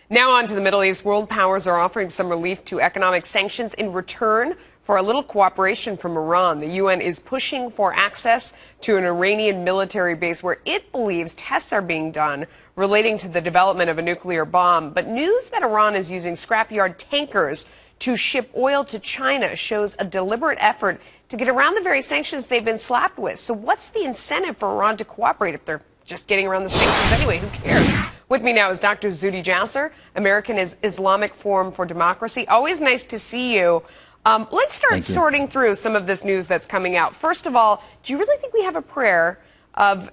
Now on to the Middle East. World powers are offering some relief to economic sanctions in return for a little cooperation from Iran. The UN is pushing for access to an Iranian military base where it believes tests are being done relating to the development of a nuclear bomb. But news that Iran is using scrapyard tankers to ship oil to China shows a deliberate effort to get around the very sanctions they've been slapped with. So what's the incentive for Iran to cooperate if they're just getting around the sanctions anyway? Who cares? With me now is Dr. Zuhdi Jasser, American Islamic Forum for Democracy. Always nice to see you. Let's start sorting through some of this news that's coming out. First of all, do you really think we have a prayer of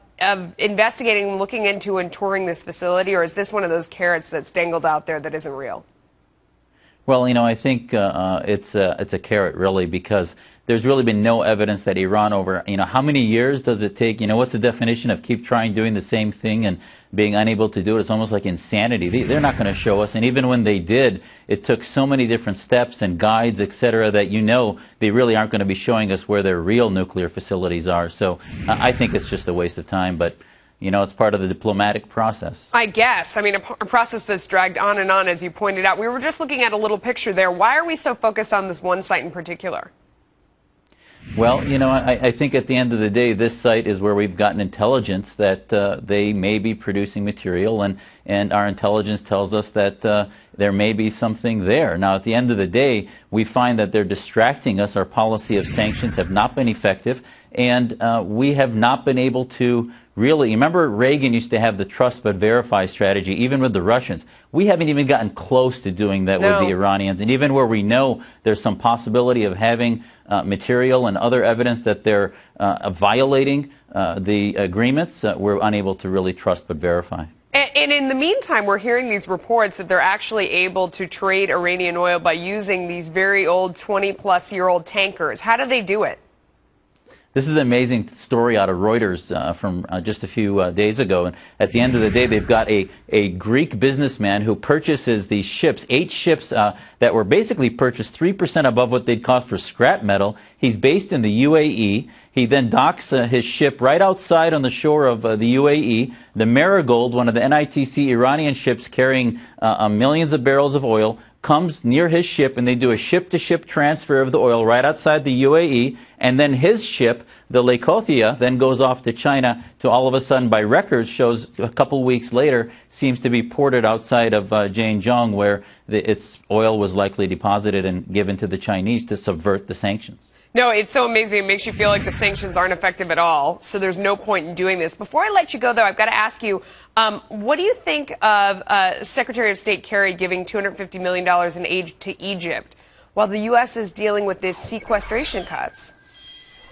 investigating, looking into, and touring this facility, or is this one of those carrots that's dangled out there that isn't real? Well, you know, I think it's a carrot, really, because there's really been no evidence that Iran over, how many years does it take? What's the definition of keep trying doing the same thing and being unable to do it? It's almost like insanity. They're not going to show us. And even when they did, it took so many different steps and guides, et cetera, that they really aren't going to be showing us where their real nuclear facilities are. So I think it's just a waste of time. But it's part of the diplomatic process. I guess. I mean, a process that's dragged on and on, as you pointed out. We were just looking at a little picture there. Why are we so focused on this one site in particular? Well, I think at the end of the day, this site is where we've gotten intelligence that they may be producing material, and our intelligence tells us that there may be something there. Now, at the end of the day, we find that they're distracting us. Our policy of sanctions have not been effective, and we have not been able to really, remember Reagan used to have the trust but verify strategy, even with the Russians. We haven't even gotten close to doing that with the Iranians. And even where we know there's some possibility of having material and other evidence that they're violating the agreements, we're unable to really trust but verify. And in the meantime, we're hearing these reports that they're actually able to trade Iranian oil by using these very old 20-plus-year-old tankers. How do they do it? This is an amazing story out of Reuters from just a few days ago. And at the end of the day, they've got a Greek businessman who purchases these ships, 8 ships that were basically purchased 3% above what they'd cost for scrap metal. He's based in the UAE. He then docks his ship right outside on the shore of the UAE. The Marigold, one of the NITC Iranian ships carrying millions of barrels of oil, comes near his ship, and they do a ship-to-ship transfer of the oil right outside the UAE, and then his ship, the Laikothia, then goes off to China to all of a sudden, by records, shows a couple weeks later, seems to be ported outside of Zhejiang, where its oil was likely deposited and given to the Chinese to subvert the sanctions. No, it's so amazing. It makes you feel like the sanctions aren't effective at all. So there's no point in doing this. Before I let you go, though, I've got to ask you, what do you think of Secretary of State Kerry giving $250 million in aid to Egypt while the U.S. is dealing with these sequestration cuts?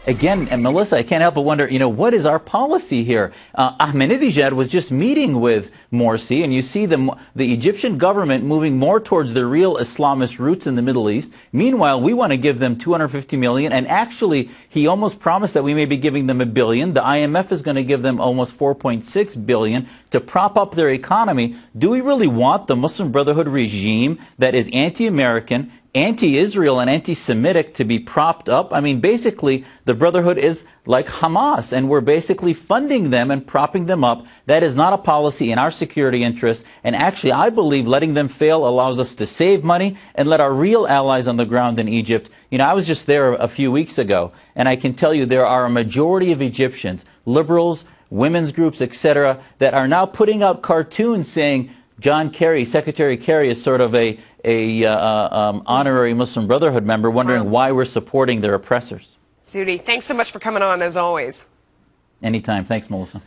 Again, and Melissa, I can't help but wonder, what is our policy here? Ahmadinejad was just meeting with Morsi, and you see the Egyptian government moving more towards the real Islamist roots in the Middle East. Meanwhile, we want to give them $250 million, and actually, he almost promised that we may be giving them $1 billion. The IMF is going to give them almost $4.6 billion to prop up their economy. Do we really want the Muslim Brotherhood regime that is anti-American, anti-Israel, and anti-Semitic to be propped up? I mean, basically, the Brotherhood is like Hamas, and we're basically funding them and propping them up. That is not a policy in our security interests, and actually, I believe letting them fail allows us to save money and let our real allies on the ground in Egypt. I was just there a few weeks ago, and I can tell you there are a majority of Egyptians, liberals, women's groups, etc., that are now putting out cartoons saying John Kerry, Secretary Kerry, is sort of a honorary Muslim Brotherhood member, wondering why we're supporting their oppressors. Zuhdi, thanks so much for coming on, as always. Anytime. Thanks, Melissa.